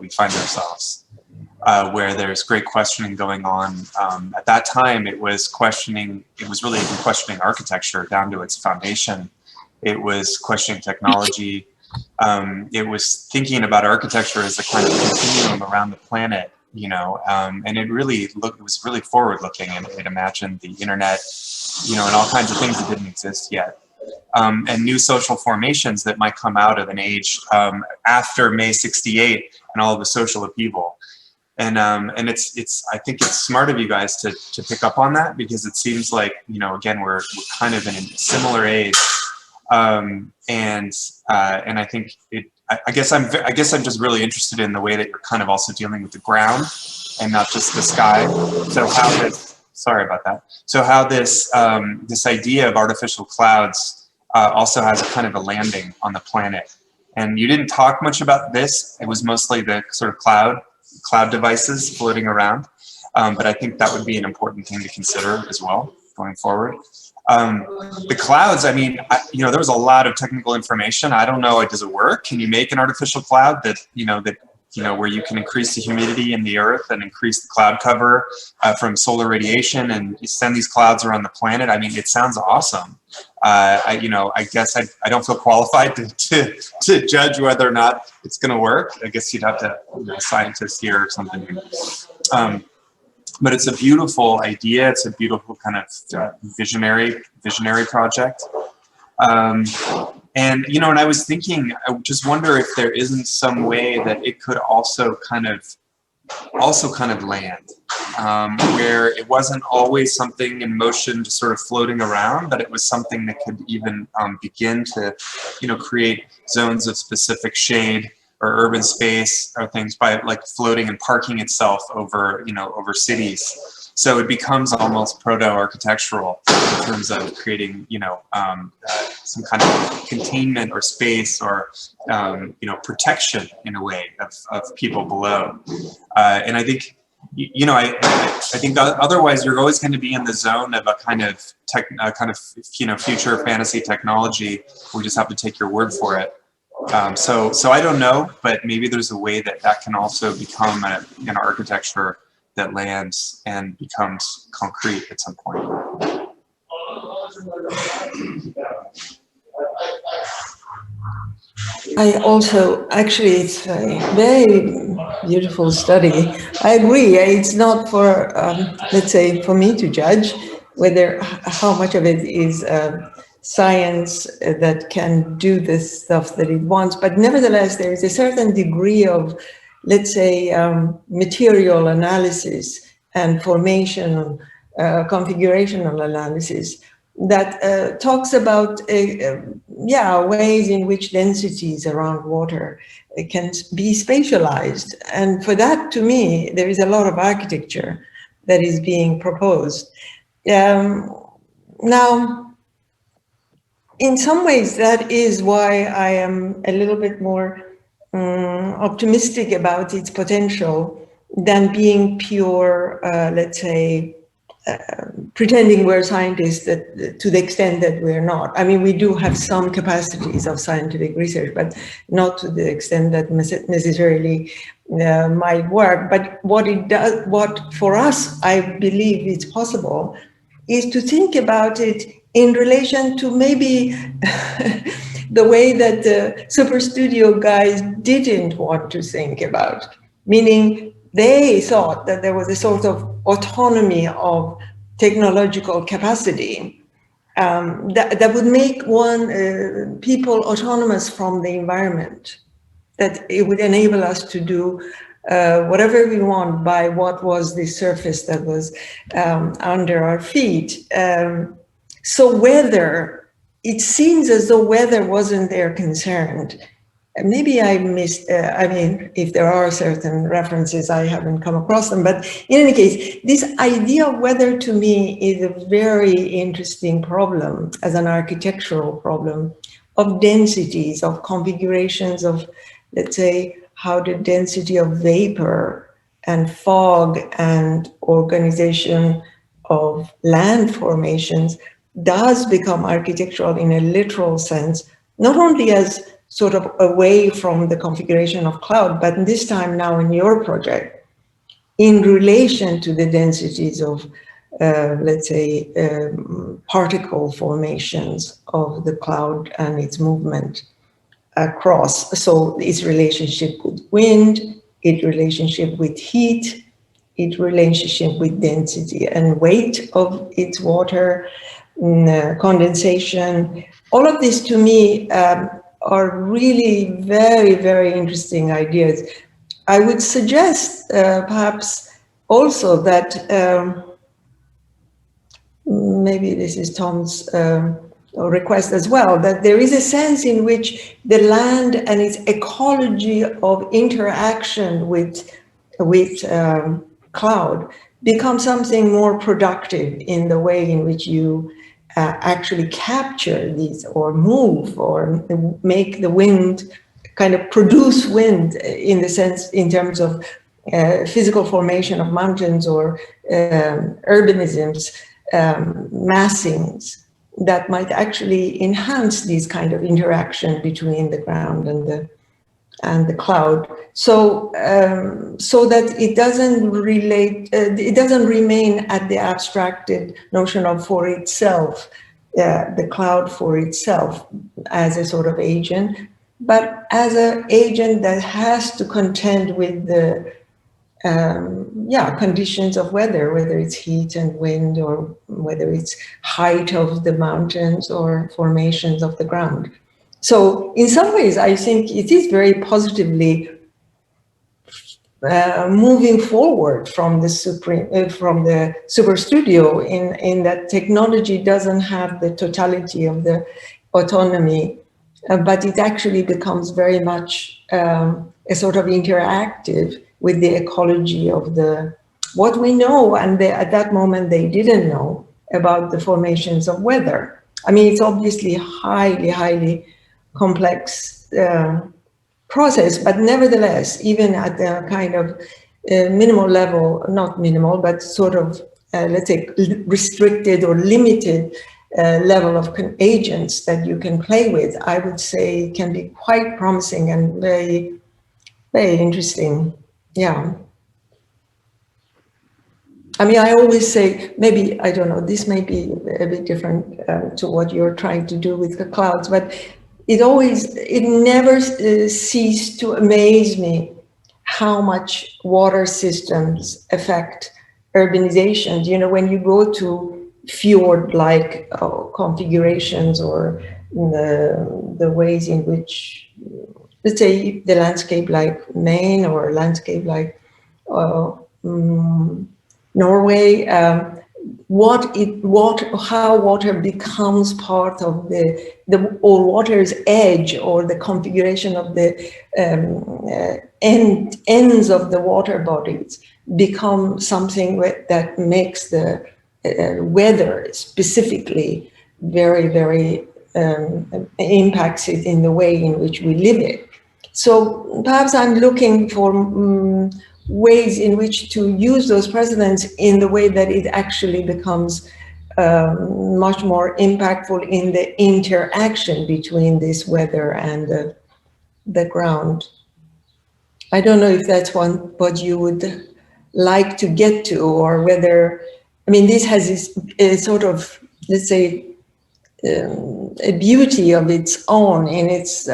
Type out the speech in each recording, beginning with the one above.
we find ourselves, where there's great questioning going on. At that time, it was really even questioning architecture down to its foundation. It was questioning technology. It was thinking about architecture as a kind of continuum around the planet, you know, and it was really forward-looking, and it imagined the internet, you know, and all kinds of things that didn't exist yet. And new social formations that might come out of an age after May '68 and all of the social upheaval. And I think it's smart of you guys to pick up on that, because it seems like, you know, again, we're kind of in a similar age, and I think I guess I'm just really interested in the way that you're kind of also dealing with the ground and not just the sky. So how this, sorry about that. So how this this idea of artificial clouds also has a kind of a landing on the planet. And you didn't talk much about this. It was mostly the sort of cloud devices floating around. But I think that would be an important thing to consider as well going forward. The clouds, I mean, you know, there was a lot of technical information. I don't know, does it work? Can you make an artificial cloud that, where you can increase the humidity in the earth and increase the cloud cover from solar radiation and send these clouds around the planet? I mean, it sounds awesome. I guess I don't feel qualified to judge whether or not it's going to work. I guess you'd have to, a scientist here or something. But it's a beautiful idea. It's a beautiful kind of visionary project. And and I was thinking, I just wonder if there isn't some way that it could also kind of land, where it wasn't always something in motion, just sort of floating around, but it was something that could even begin to, create zones of specific shade or urban space or things by like floating and parking itself over, over cities. So it becomes almost proto-architectural in terms of creating, some kind of containment or space or, protection in a way of people below. And I think, I think otherwise you're always going to be in the zone of a kind of future fantasy technology. We just have to take your word for it. So I don't know, but maybe there's a way that can also become an architecture that lands and becomes concrete at some point. Actually, it's a very beautiful study. I agree. It's not for, let's say, for me to judge how much of it is science that can do this stuff that it wants, but nevertheless, there is a certain degree of, let's say, material analysis and formation, configurational analysis that talks about, ways in which densities around water can be spatialized. And for that, to me, there is a lot of architecture that is being proposed. Now, in some ways, that is why I am a little bit more optimistic about its potential than being pure, let's say, pretending we're scientists to the extent that we're not. I mean, we do have some capacities of scientific research, but not to the extent that necessarily might work. But what for us, I believe it's possible, is to think about it in relation to maybe the way that the Super Studio guys didn't want to think about, meaning they thought that there was a sort of autonomy of technological capacity that would make people autonomous from the environment, that it would enable us to do whatever we want by what was the surface that was under our feet. So it seems as though weather wasn't their concern. Maybe I missed, if there are certain references, I haven't come across them, but in any case, this idea of weather to me is a very interesting problem as an architectural problem of densities, of configurations of, let's say, how the density of vapor and fog and organization of land formations does become architectural in a literal sense, not only as sort of away from the configuration of cloud, but this time now in your project, in relation to the densities of, let's say, particle formations of the cloud and its movement across. So its relationship with wind, its relationship with heat, its relationship with density and weight of its water, condensation. All of this to me are really very, very interesting ideas. I would suggest perhaps also that maybe this is Tom's request as well, that there is a sense in which the land and its ecology of interaction with cloud becomes something more productive in the way in which you actually capture these or move or make the wind kind of produce wind in the sense in terms of physical formation of mountains or urbanisms, massings that might actually enhance these kind of interaction between the ground and the cloud, so so that it doesn't relate, it doesn't remain at the abstracted notion of for itself, the cloud for itself as a sort of agent, but as an agent that has to contend with the conditions of weather, whether it's heat and wind or whether it's height of the mountains or formations of the ground. So in some ways, I think it is very positively moving forward from the super studio in that technology doesn't have the totality of the autonomy, but it actually becomes very much a sort of interactive with the ecology of what we know, and at that moment they didn't know about the formations of weather. I mean, it's obviously highly, highly complex process, but nevertheless, even at the kind of minimal level, not minimal, but sort of, let's say, restricted or limited level of agents that you can play with, I would say can be quite promising and very, very interesting. Yeah. I mean, I always say, maybe, I don't know, this may be a bit different to what you're trying to do with the clouds, but it never ceased to amaze me how much water systems affect urbanizations. You know, when you go to fjord-like configurations or the ways in which, let's say, the landscape like Maine or landscape like Norway, how water becomes part of or water's edge or the configuration of the ends of the water bodies become something that makes the weather specifically very, very impacts it in the way in which we live it. So perhaps I'm looking for ways in which to use those precedents in the way that it actually becomes much more impactful in the interaction between this weather and the ground. I don't know if that's what you would like to get to, or whether, I mean, this has this sort of, let's say, a beauty of its own in its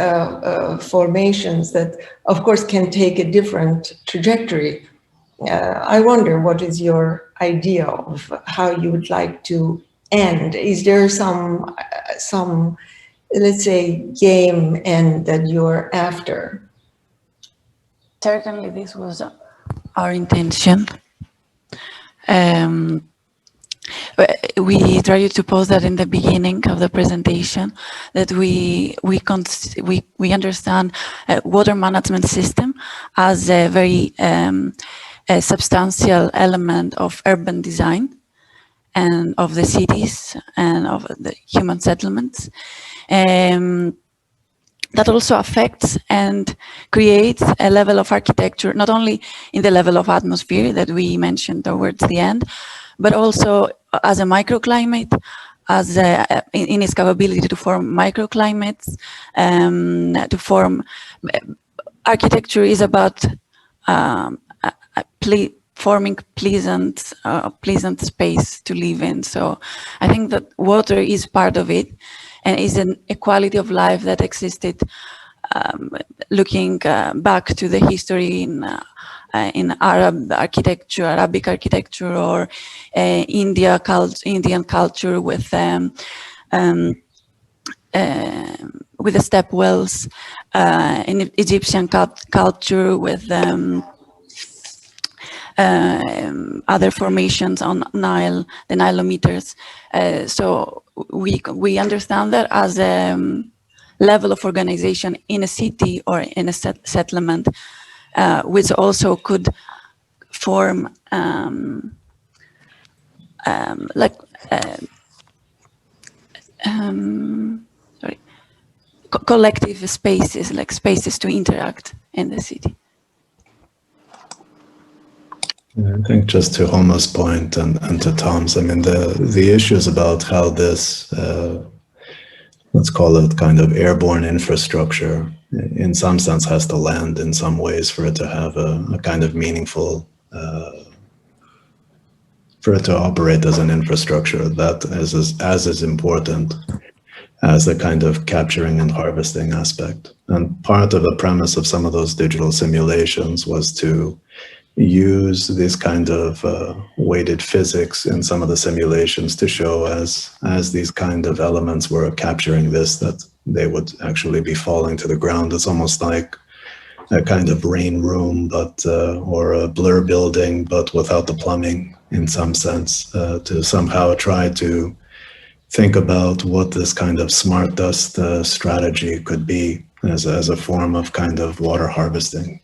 formations that, of course, can take a different trajectory. I wonder, what is your idea of how you would like to end? Is there some let's say, game end that you're after? Certainly, this was our intention. We tried to pose that in the beginning of the presentation, that we understand water management system as a very substantial element of urban design and of the cities and of the human settlements. That also affects and creates a level of architecture, not only in the level of atmosphere that we mentioned towards the end, but also as a microclimate, as in its capability to form microclimates, to form architecture is about forming pleasant space to live in. So I think that water is part of it, and is an equality of life that existed looking back to the history in Arabic architecture, or Indian culture with the step wells, in Egyptian culture with other formations on Nile, the Nilometers. So we understand that as a level of organization in a city or in a settlement, which also could form collective spaces, like spaces to interact in the city. I think just to Homa's point and to Tom's, I mean, the issues about how this, let's call it kind of airborne infrastructure, in some sense has to land in some ways for it to have a kind of meaningful, for it to operate as an infrastructure that is as important as the kind of capturing and harvesting aspect. And part of the premise of some of those digital simulations was to use this kind of weighted physics in some of the simulations to show as these kind of elements were capturing this, that they would actually be falling to the ground. It's almost like a kind of rain room, but or a blur building, but without the plumbing in some sense, to somehow try to think about what this kind of smart dust strategy could be as a form of kind of water harvesting.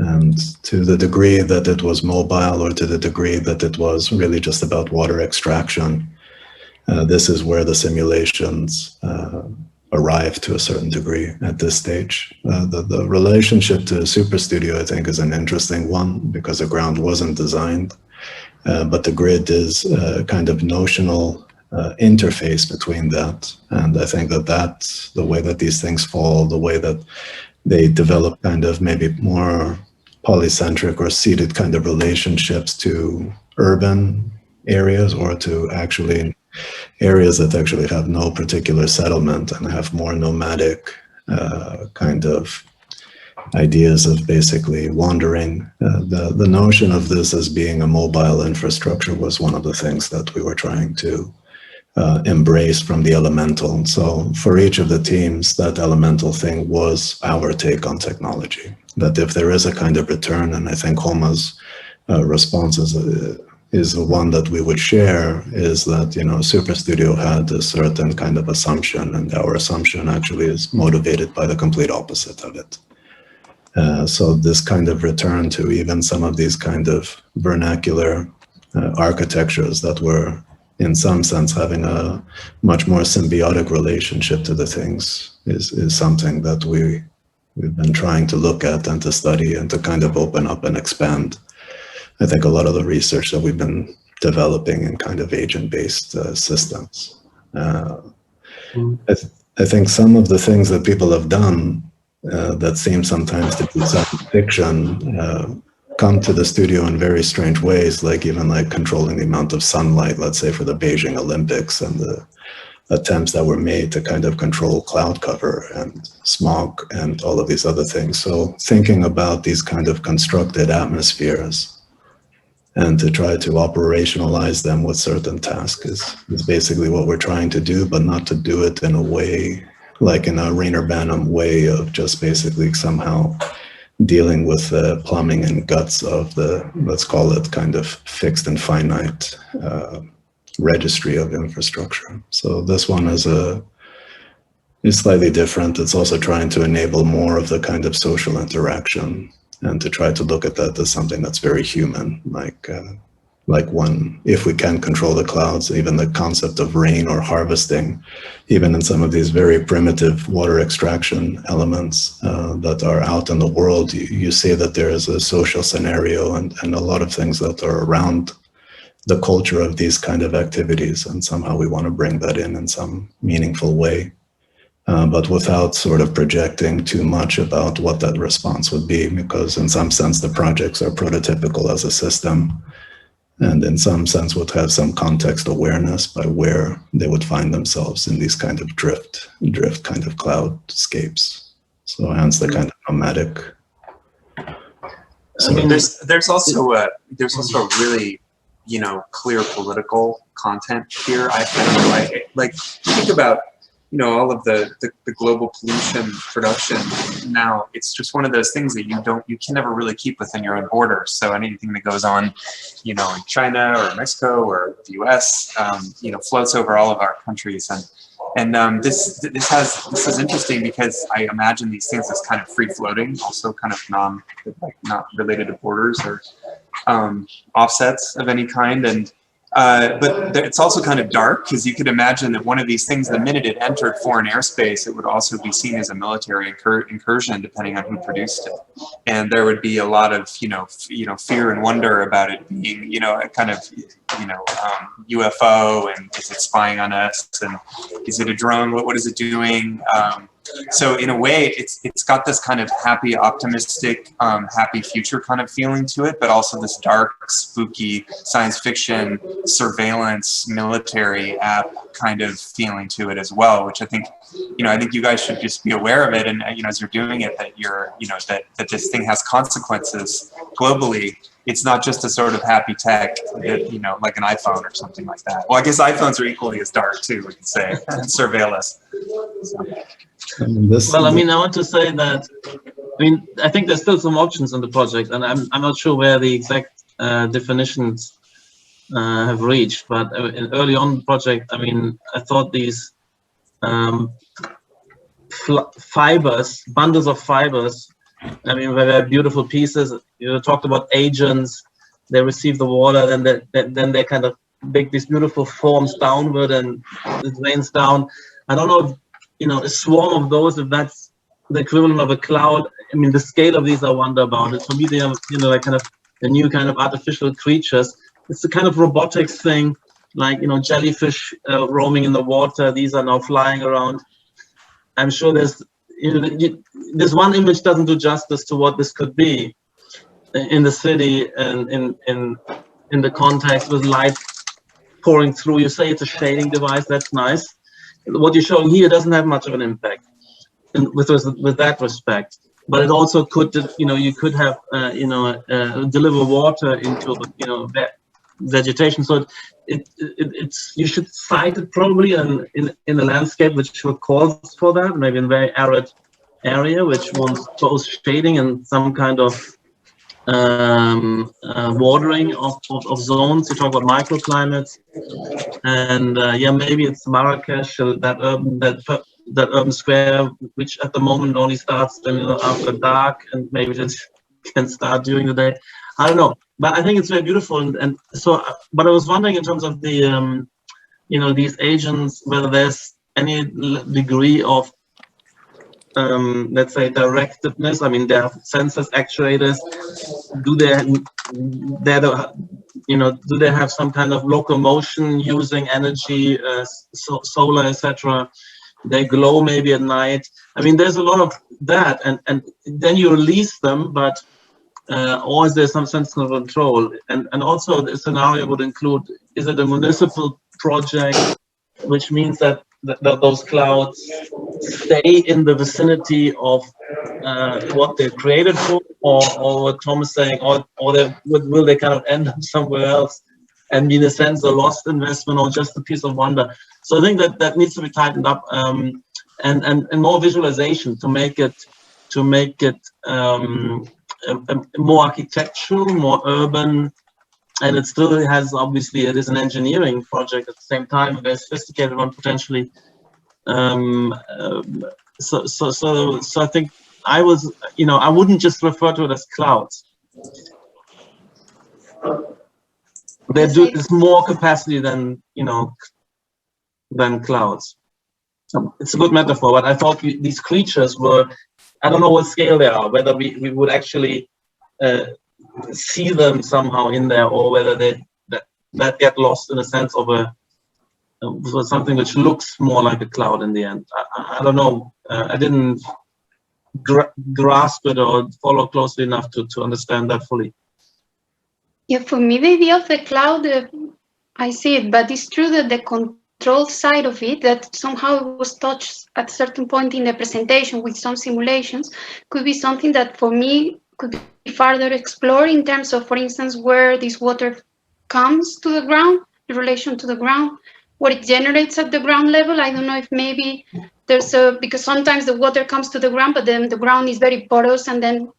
And to the degree that it was mobile, or to the degree that it was really just about water extraction, this is where the simulations arrive to a certain degree at this stage. The relationship to SuperStudio, I think, is an interesting one, because the ground wasn't designed, but the grid is a kind of notional interface between that. And I think that that's the way that these things fall, the way that they develop kind of maybe more polycentric or seated kind of relationships to urban areas, or to actually areas that actually have no particular settlement and have more nomadic kind of ideas of basically wandering. The notion of this as being a mobile infrastructure was one of the things that we were trying to embrace from the elemental. So for each of the teams, that elemental thing was our take on technology. That if there is a kind of return, and I think Homa's response is the one that we would share, is that, you know, SuperStudio had a certain kind of assumption, and our assumption actually is motivated by the complete opposite of it. So this kind of return to even some of these kind of vernacular architectures that were in some sense having a much more symbiotic relationship to the things is something that we've been trying to look at and to study and to kind of open up and expand. I think a lot of the research that we've been developing in kind of agent-based systems. I think some of the things that people have done that seem sometimes to be science fiction come to the studio in very strange ways, like even like controlling the amount of sunlight, let's say for the Beijing Olympics, and the attempts that were made to kind of control cloud cover and smog and all of these other things. So thinking about these kind of constructed atmospheres and to try to operationalize them with certain tasks is basically what we're trying to do, but not to do it in a way, like in a Rayner-Banham way of just basically somehow dealing with the plumbing and guts of the, let's call it kind of fixed and finite registry of infrastructure. So this one is slightly different. It's also trying to enable more of the kind of social interaction and to try to look at that as something that's very human, like one, if we can control the clouds, even the concept of rain or harvesting, even in some of these very primitive water extraction elements that are out in the world, you see that there is a social scenario and a lot of things that are around the culture of these kind of activities, and somehow we want to bring that in some meaningful way, but without sort of projecting too much about what that response would be, because in some sense the projects are prototypical as a system, and in some sense would have some context awareness by where they would find themselves in these kind of drift kind of cloudscapes. So hence the kind of nomadic. I mean, there's also a really, you know, clear political content here. I like think about, you know, all of the global pollution production now. It's just one of those things that you can never really keep within your own borders. So anything that goes on, you know, in China or Mexico or the US, you know, floats over all of our countries. And this is interesting because I imagine these things as kind of free floating, also kind of not related to borders or offsets of any kind. And but it's also kind of dark, because you could imagine that one of these things, the minute it entered foreign airspace, it would also be seen as a military incursion, depending on who produced it. And there would be a lot of, you know, fear and wonder about it being, you know, a kind of, you know, UFO, and is it spying on us, and is it a drone? What is it doing? So in a way, it's got this kind of happy, optimistic, happy future kind of feeling to it, but also this dark, spooky science fiction, surveillance, military app kind of feeling to it as well, which I think you guys should just be aware of it. And, you know, as you're doing it, that you're, you know, that this thing has consequences globally. It's not just a sort of happy tech that, you know, like an iPhone or something like that. Well, I guess iPhones are equally as dark too, we could say, and surveil us. So. Well, I mean, I want to say that, I mean, I think there's still some options in the project, and I'm not sure where the exact definitions have reached, but early on in the project, I mean, I thought these fibers, bundles of fibers, I mean, they're beautiful pieces. You talked about agents, they receive the water, then they kind of make these beautiful forms downward, and it rains down. I don't know if, you know, a swarm of those, if that's the equivalent of a cloud. I mean, the scale of these I wonder about it. For me, they are, you know, like kind of a new kind of artificial creatures. It's a kind of robotics thing, like, you know, jellyfish roaming in the water. These are now flying around. I'm sure there's, you know, this one image doesn't do justice to what this could be in the city and in the context with light pouring through. You say it's a shading device. That's nice. What you're showing here doesn't have much of an impact with that respect, but it also could, you know, you could have, you know, deliver water into, you know, vegetation. So it's you should cite it probably in the landscape which calls for that, maybe in a very arid area which wants both shading and some kind of watering of zones. You talk about microclimates, and yeah, maybe it's Marrakesh, that urban square, which at the moment only starts, you know, after dark, and maybe just can start during the day. I don't know, but I think it's very beautiful. And so, but I was wondering in terms of the, you know, these agents, whether there's any degree of let's say directiveness. I mean, they have sensors, actuators. Do they have some kind of locomotion using energy, solar, etc.? They glow maybe at night. I mean, there's a lot of that, and then you release them, but or is there some sense of control? And also the scenario would include: is it a municipal project, which means that those clouds stay in the vicinity of what they're created for, or what Tom is saying, or will they kind of end up somewhere else and be, in a sense, a lost investment or just a piece of wonder? So I think that needs to be tightened up, and more visualization to make it more architectural, more urban. And it still has, obviously, it is an engineering project at the same time, a very sophisticated one potentially. So I think I was, you know, I wouldn't just refer to it as clouds. There's more capacity than, you know, than clouds. So it's a good metaphor, but I thought these creatures were, I don't know what scale they are, whether we would actually see them somehow in there, or whether that get lost in a sense of something which looks more like a cloud in the end. I don't know. I didn't grasp it or follow closely enough to understand that fully. Yeah, for me, the idea of the cloud, I see it, but it's true that the control side of it, that somehow was touched at a certain point in the presentation with some simulations, could be something that for me could be further explored in terms of, for instance, where this water comes to the ground, in relation to the ground, what it generates at the ground level. I don't know if maybe there's because sometimes the water comes to the ground, but then the ground is very porous, and then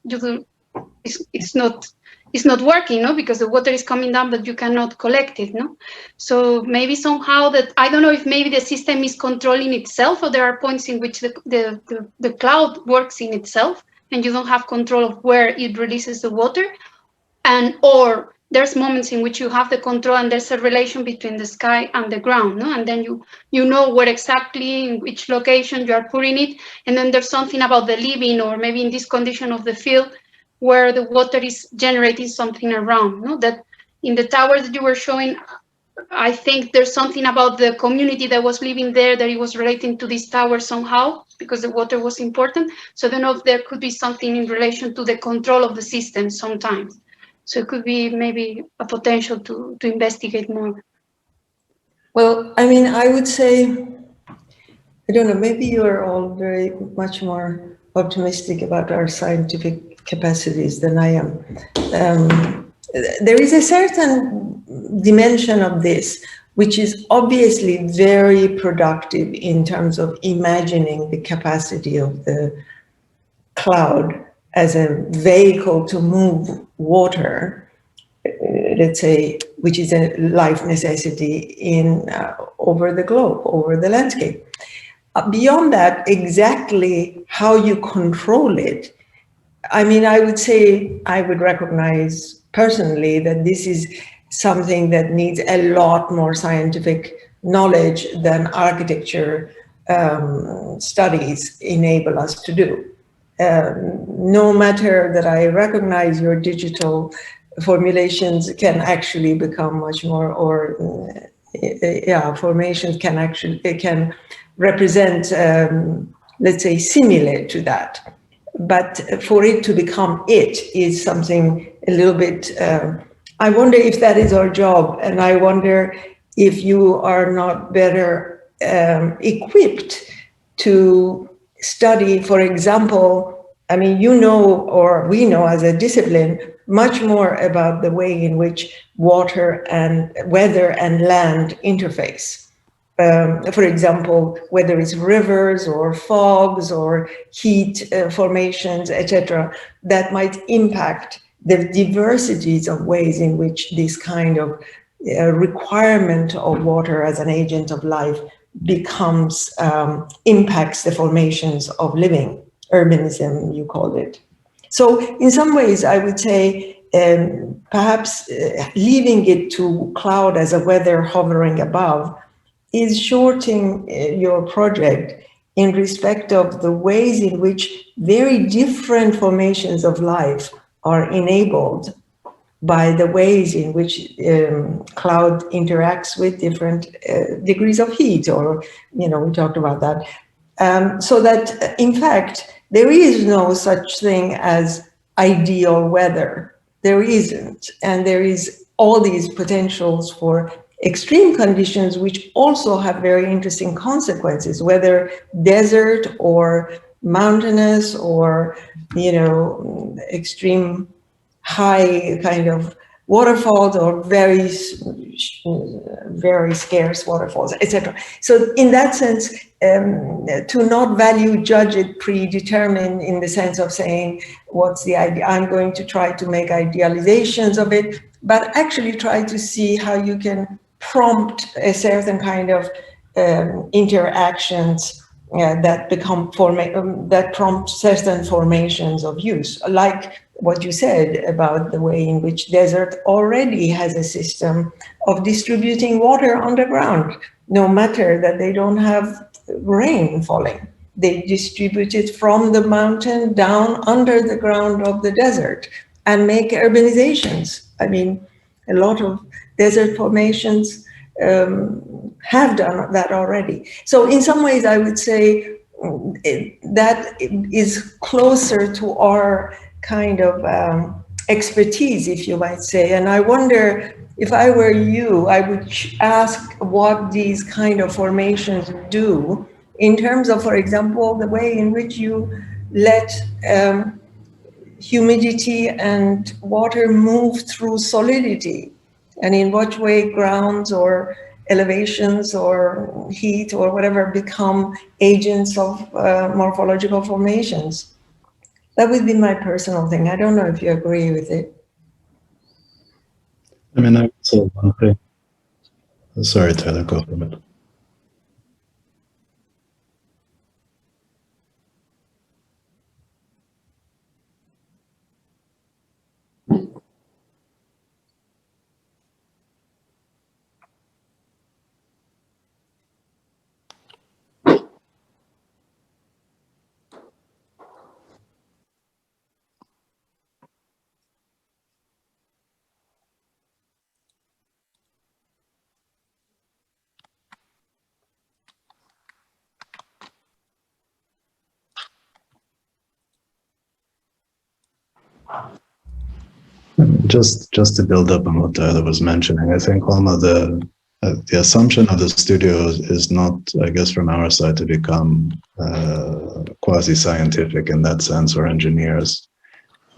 it's not working, no, because the water is coming down, but you cannot collect it, no. So maybe somehow that, I don't know if maybe the system is controlling itself, or there are points in which the cloud works in itself, and you don't have control of where it releases the water, or there's moments in which you have the control and there's a relation between the sky and the ground, no? And then you know where exactly, in which location you are putting it, and then there's something about the living, or maybe in this condition of the field, where the water is generating something around, no? That in the tower that you were showing, I think there's something about the community that was living there, that it was relating to this tower somehow, because the water was important. So I don't know if there could be something in relation to the control of the system sometimes. So it could be maybe a potential to investigate more. Well, I mean, I would say, I don't know, maybe you're all very much more optimistic about our scientific capacities than I am. There is a certain dimension of this, which is obviously very productive in terms of imagining the capacity of the cloud as a vehicle to move water, let's say, which is a life necessity over the globe, over the landscape. Beyond that, exactly how you control it, I mean, I would say, I would recognize personally that this is something that needs a lot more scientific knowledge than architecture studies enable us to do. No matter that I recognize your digital formulations can actually become much more, or formations can represent, let's say, similar to that. But for it to become it is something a little bit, I wonder if that is our job, and I wonder if you are not better equipped to study, for example, I mean, you know, or we know as a discipline, much more about the way in which water and weather and land interface. For example, whether it's rivers or fogs or heat formations, etc., that might impact the diversities of ways in which this kind of requirement of water as an agent of life becomes, impacts the formations of living, urbanism, you called it. So in some ways, I would say, perhaps leaving it to cloud as a weather hovering above is shorting your project in respect of the ways in which very different formations of life are enabled by the ways in which cloud interacts with different degrees of heat, or, you know, we talked about that. So that, in fact, there is no such thing as ideal weather. There isn't. And there is all these potentials for extreme conditions, which also have very interesting consequences, whether desert or mountainous or, you know, extreme high kind of waterfalls or very scarce waterfalls, etc. So in that sense, to not value, judge it, predetermine in the sense of saying, what's the idea? I'm going to try to make idealizations of it, but actually try to see how you can prompt a certain kind of interactions that become that prompt certain formations of use, like what you said about the way in which desert already has a system of distributing water underground, no matter that they don't have rain falling. They distribute it from the mountain down under the ground of the desert and make urbanizations. I mean, a lot of desert formations have done that already. So in some ways, I would say that is closer to our kind of expertise, if you might say. And I wonder, if I were you, I would ask what these kind of formations do in terms of, for example, the way in which you let humidity and water move through solidity, and in what way grounds or elevations or heat or whatever become agents of morphological formations. That would be my personal thing. I don't know if you agree with it. I mean, I would say one thing. Sorry, Tyler, go for it. Just to build up on what Tyler was mentioning, I think one of the assumption of the studio is not, I guess, from our side to become quasi-scientific in that sense, or engineers.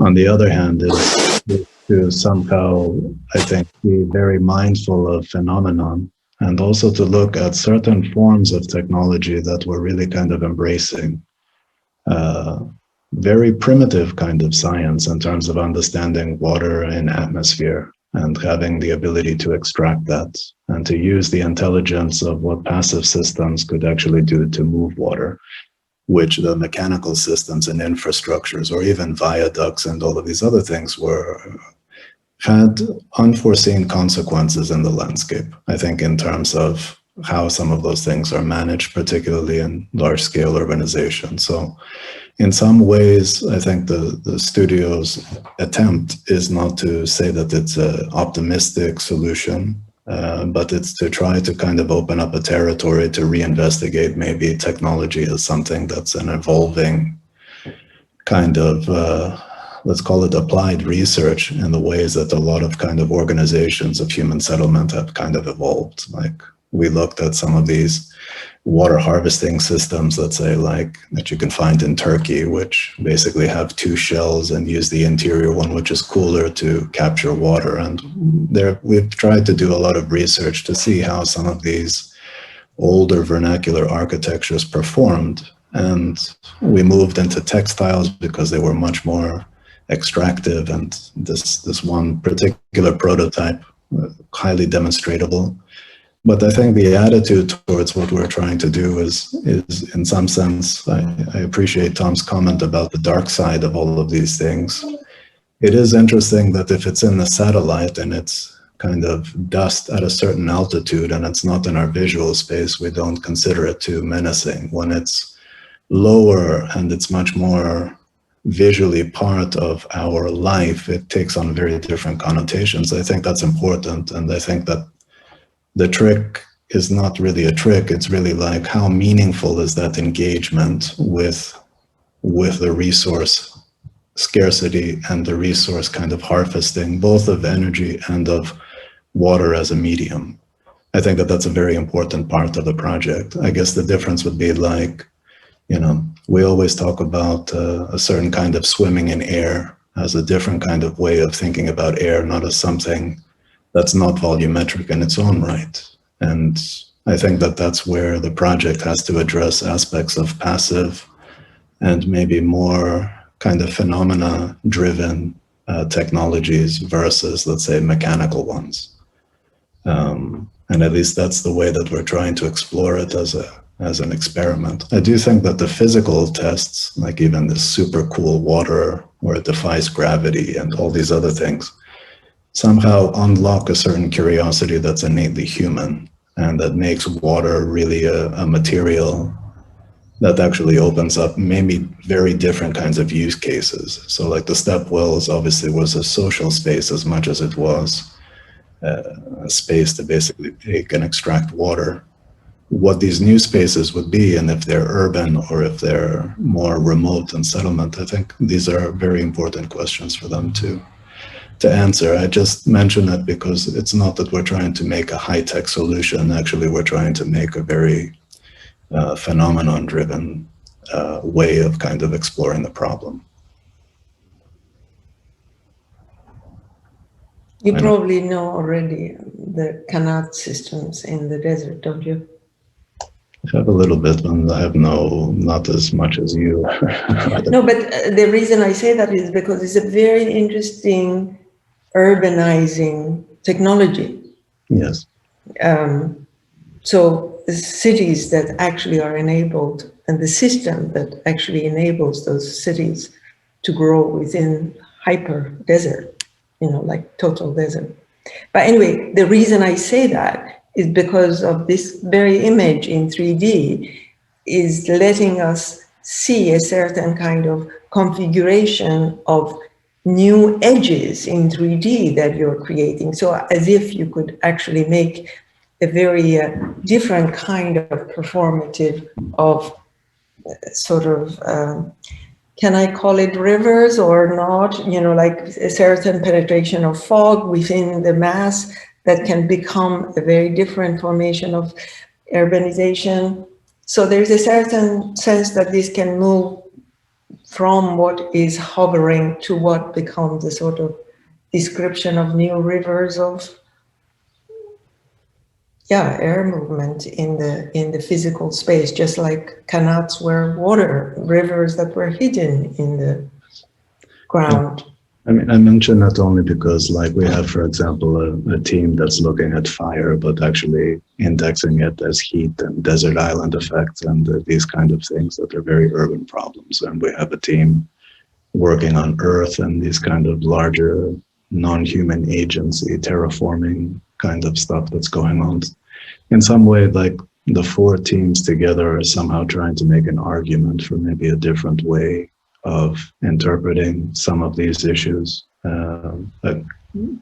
On the other hand, is to somehow, I think, be very mindful of phenomenon, and also to look at certain forms of technology that we're really kind of embracing. Very primitive kind of science in terms of understanding water in atmosphere and having the ability to extract that and to use the intelligence of what passive systems could actually do to move water, which the mechanical systems and infrastructures or even viaducts and all of these other things had unforeseen consequences in the landscape, I think, in terms of how some of those things are managed, particularly in large-scale urbanization. So in some ways, I think the studio's attempt is not to say that it's an optimistic solution, but it's to try to kind of open up a territory to reinvestigate maybe technology as something that's an evolving kind of, let's call it applied research in the ways that a lot of kind of organizations of human settlement have kind of evolved. Like we looked at some of these water harvesting systems, let's say, like that you can find in Turkey, which basically have two shells and use the interior one, which is cooler, to capture water. And we've tried to do a lot of research to see how some of these older vernacular architectures performed. And we moved into textiles because they were much more extractive, and this one particular prototype, highly demonstratable. But I think the attitude towards what we're trying to do is in some sense, I appreciate Tom's comment about the dark side of all of these things. It is interesting that if it's in the satellite and it's kind of dust at a certain altitude and it's not in our visual space, we don't consider it too menacing. When it's lower and it's much more visually part of our life, it takes on very different connotations. I think that's important, and I think that the trick is not really a trick. It's really like, how meaningful is that engagement with the resource scarcity and the resource kind of harvesting, both of energy and of water as a medium. I think that that's a very important part of the project. I guess the difference would be like, you know, we always talk about a certain kind of swimming in air as a different kind of way of thinking about air, not as something that's not volumetric in its own right. And I think that that's where the project has to address aspects of passive and maybe more kind of phenomena-driven technologies versus, let's say, mechanical ones. And at least that's the way that we're trying to explore it as an experiment. I do think that the physical tests, like even this super cool water where it defies gravity and all these other things, somehow unlock a certain curiosity that's innately human, and that makes water really a material that actually opens up maybe very different kinds of use cases. So like the step wells obviously was a social space as much as it was space to basically take and extract water. What these new spaces would be, and if they're urban or if they're more remote in settlement, I think these are very important questions for them to answer. I just mention it because it's not that we're trying to make a high-tech solution. Actually, we're trying to make a very phenomenon-driven way of kind of exploring the problem. You probably know already the Qanat systems in the desert, don't you? I have a little bit, and I have not as much as you. No, but the reason I say that is because it's a very interesting urbanizing technology. Yes. So the cities that actually are enabled and the system that actually enables those cities to grow within hyper desert, like total desert. But anyway, the reason I say that is because of this very image in 3D is letting us see a certain kind of configuration of new edges in 3D that you're creating. So as if you could actually make a very different kind of performative of sort of, can I call it rivers or not? Like a certain penetration of fog within the mass that can become a very different formation of urbanization. So there's a certain sense that this can move from what is hovering to what becomes a sort of description of new rivers of air movement in the physical space, just like Qanats were water rivers that were hidden in the ground. I mean, I mention that only because, like, we have, for example, a team that's looking at fire, but actually indexing it as heat and desert island effects and these kind of things that are very urban problems. And we have a team working on Earth and these kind of larger non-human agency, terraforming kind of stuff that's going on. In some way, like, the four teams together are somehow trying to make an argument for maybe a different way of interpreting some of these issues, but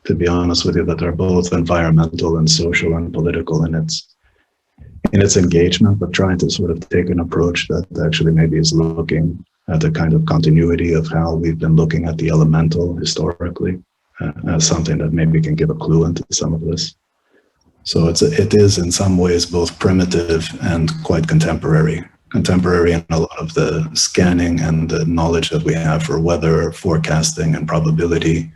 to be honest with you, that are both environmental and social and political in its engagement, but trying to sort of take an approach that actually maybe is looking at the kind of continuity of how we've been looking at the elemental historically as something that maybe can give a clue into some of this. So it is in some ways both primitive and quite contemporary in a lot of the scanning and the knowledge that we have for weather forecasting and probability.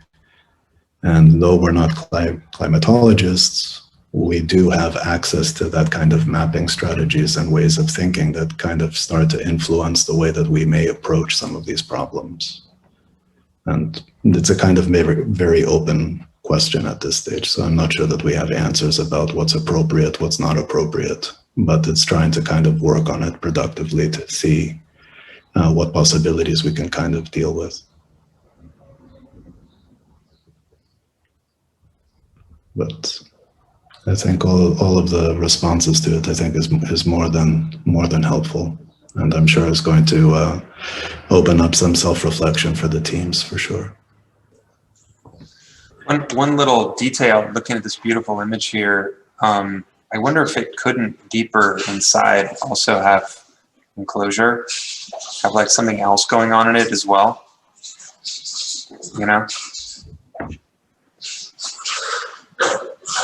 And though we're not climatologists, we do have access to that kind of mapping strategies and ways of thinking that kind of start to influence the way that we may approach some of these problems. And it's a kind of very open question at this stage. So I'm not sure that we have answers about what's appropriate, what's not appropriate, but it's trying to kind of work on it productively to see what possibilities we can kind of deal with. But I think all of the responses to it, I think, is more than helpful, and I'm sure it's going to open up some self-reflection for the teams for sure. One little detail, looking at this beautiful image here, I wonder if it couldn't deeper inside also have enclosure, have like something else going on in it as well,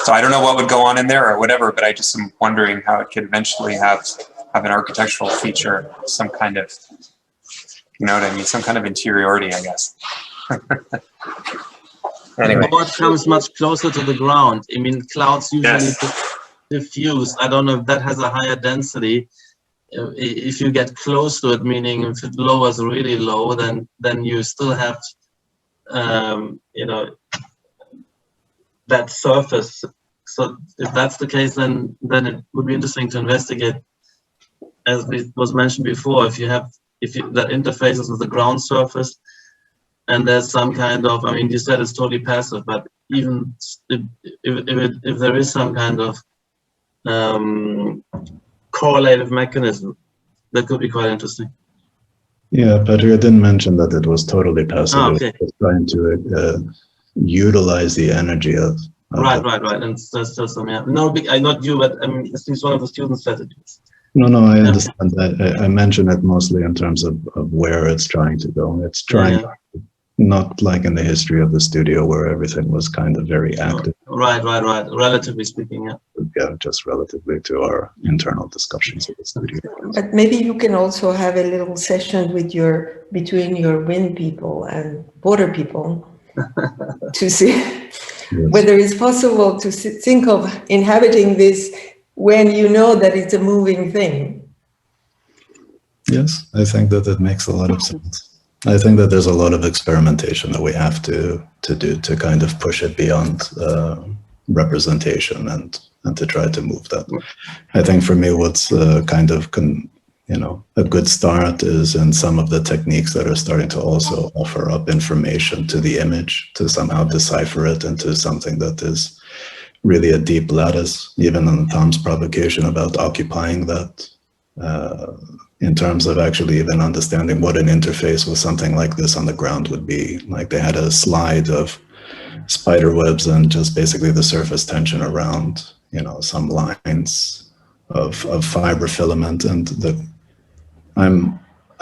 So I don't know what would go on in there or whatever, but I just am wondering how it could eventually have an architectural feature, some kind of, you know what I mean, some kind of interiority, I guess. Anyway. The board comes much closer to the ground. I mean, clouds usually diffuse. I don't know if that has a higher density. If you get close to it, meaning if it lowers really low, then you still have, that surface. So if that's the case, then it would be interesting to investigate, as was mentioned before, if that interfaces with the ground surface, and there's some kind of, I mean, you said it's totally passive, but even if there is some kind of correlative mechanism, that could be quite interesting. Yeah, Patrick, I didn't mention that it was totally passive. Oh, okay. It was trying to utilize the energy of Right. And there's still some, yeah. No, not you, but I mean, this is one of the student strategies. No, I understand. I mention it mostly in terms of where it's trying to go. It's trying, not like in the history of the studio where everything was kind of very active. Right. Relatively speaking, yeah. Yeah, just relatively to our internal discussions of the studio. But maybe you can also have a little session with between your wind people and water people to see whether it's possible to think of inhabiting this when you know that it's a moving thing. Yes, I think that it makes a lot of sense. I think that there's a lot of experimentation that we have to do to kind of push it beyond representation and to try to move that. I think for me, what's a good start is in some of the techniques that are starting to also offer up information to the image to somehow decipher it into something that is really a deep lattice, even in Tom's provocation about occupying that, in terms of actually even understanding what an interface with something like this on the ground would be. Like they had a slide of spider webs and just basically the surface tension around, some lines of fiber filament, and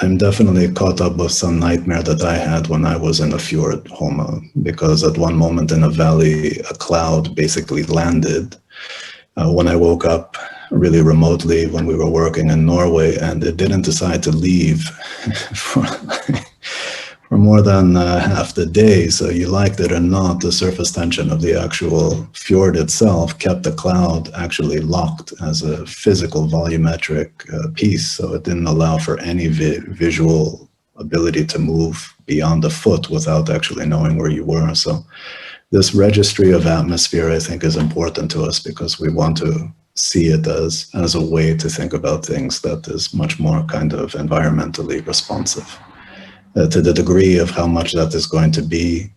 I'm definitely caught up with some nightmare that I had when I was in a fjord, Homa, because at one moment in a valley, a cloud basically landed when I woke up really remotely when we were working in Norway, and it didn't decide to leave for more than half the day. So you liked it or not, the surface tension of the actual fjord itself kept the cloud actually locked as a physical volumetric piece. So it didn't allow for any visual ability to move beyond a foot without actually knowing where you were. So this registry of atmosphere, I think, is important to us because we want to see it as a way to think about things that is much more kind of environmentally responsive. To the degree of how much that is going to be,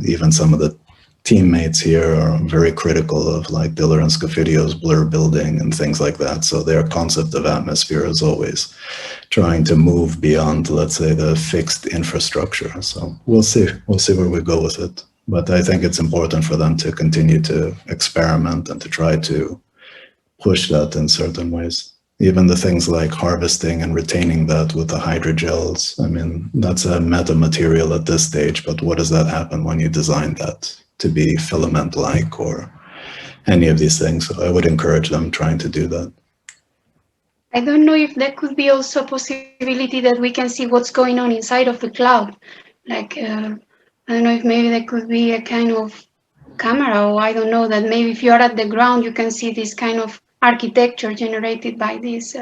even some of the teammates here are very critical of like Diller and Scafidio's blur building and things like that. So their concept of atmosphere is always trying to move beyond, let's say, the fixed infrastructure. So we'll see where we go with it. But I think it's important for them to continue to experiment and to try to push that in certain ways. Even the things like harvesting and retaining that with the hydrogels, I mean, that's a meta material at this stage, but what does that happen when you design that to be filament-like or any of these things? So I would encourage them trying to do that. I don't know if there could be also a possibility that we can see what's going on inside of the cloud. Like, I don't know if maybe there could be a kind of camera, or I don't know, that maybe if you're at the ground, you can see this kind of architecture generated by this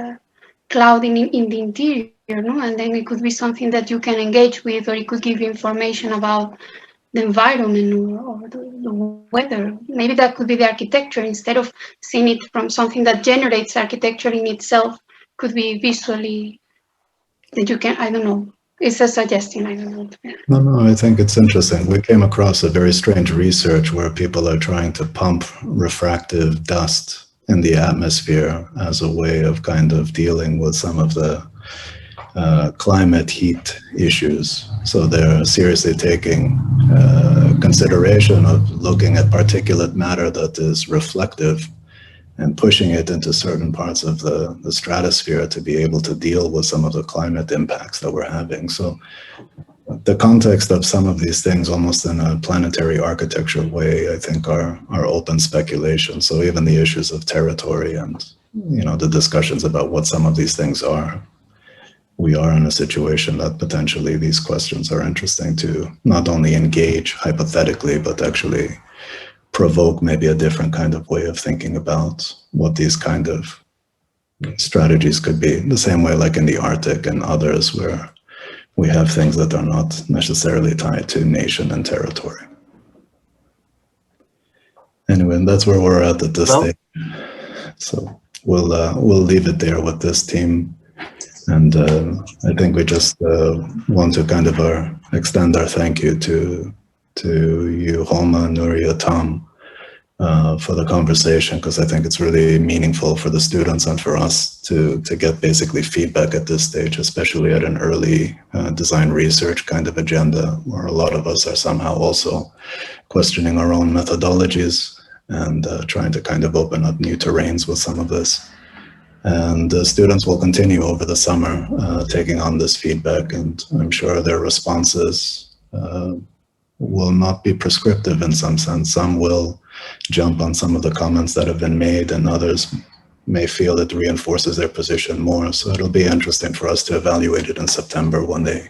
cloud in the interior, no? And then it could be something that you can engage with, or it could give you information about the environment or the weather. Maybe that could be the architecture instead of seeing it from something that generates architecture in itself. Could be visually that you can, I don't know. It's a suggestion, I don't know. No, I think it's interesting. We came across a very strange research where people are trying to pump refractive dust in the atmosphere as a way of kind of dealing with some of the climate heat issues. So they're seriously taking consideration of looking at particulate matter that is reflective and pushing it into certain parts of the stratosphere to be able to deal with some of the climate impacts that we're having. So the context of some of these things, almost in a planetary architecture way, I think are open speculation. So even the issues of territory and, the discussions about what some of these things are, we are in a situation that potentially these questions are interesting to not only engage hypothetically, but actually provoke maybe a different kind of way of thinking about what these kind of strategies could be. The same way like in the Arctic and others where we have things that are not necessarily tied to nation and territory. Anyway, that's where we're at this stage. So we'll leave it there with this team. And I think we just want to kind of extend our thank you to you, Homa, Nuria, Tom, for the conversation, because I think it's really meaningful for the students and for us to get basically feedback at this stage, especially at an early design research kind of agenda, where a lot of us are somehow also questioning our own methodologies and trying to kind of open up new terrains with some of this. And the students will continue over the summer taking on this feedback, and I'm sure their responses will not be prescriptive in some sense. Some will jump on some of the comments that have been made, and others may feel it reinforces their position more. So it'll be interesting for us to evaluate it in September when they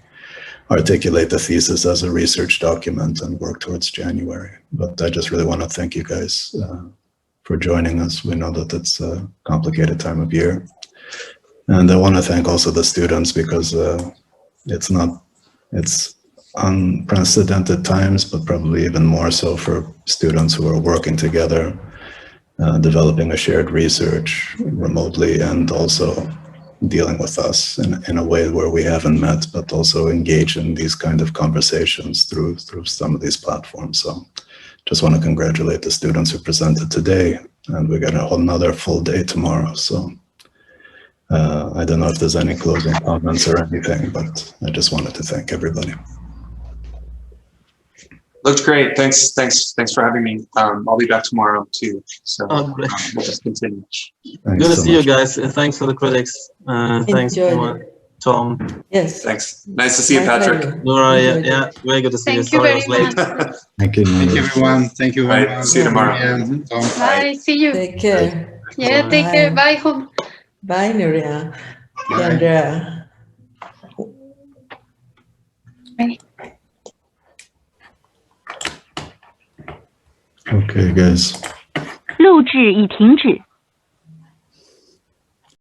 articulate the thesis as a research document and work towards January. But I just really want to thank you guys for joining us. We know that it's a complicated time of year. And I want to thank also the students, because it's unprecedented times, but probably even more so for students who are working together, developing a shared research remotely, and also dealing with us in a way where we haven't met, but also engage in these kind of conversations through some of these platforms. So just want to congratulate the students who presented today, and we got another full day tomorrow. So I don't know if there's any closing comments or anything, but I just wanted to thank everybody. Looked great. Thanks for having me. I'll be back tomorrow too. So Great. we'll just continue. Good to see you guys. Thanks for the critics. Thanks, Tom. Yes. Thanks. Nice to see you, My Patrick. pleasure. Nora, yeah, very good to see you. Thank you Sorry I very was late. much. Thank you. Thank you, everyone. Thank you very Right. much. See you tomorrow. Tom. Bye. See you. Take care. Yeah, take care. Bye, home. Bye, Nuria. Bye. Andrea. Bye. Okay, guys. 录制已停止。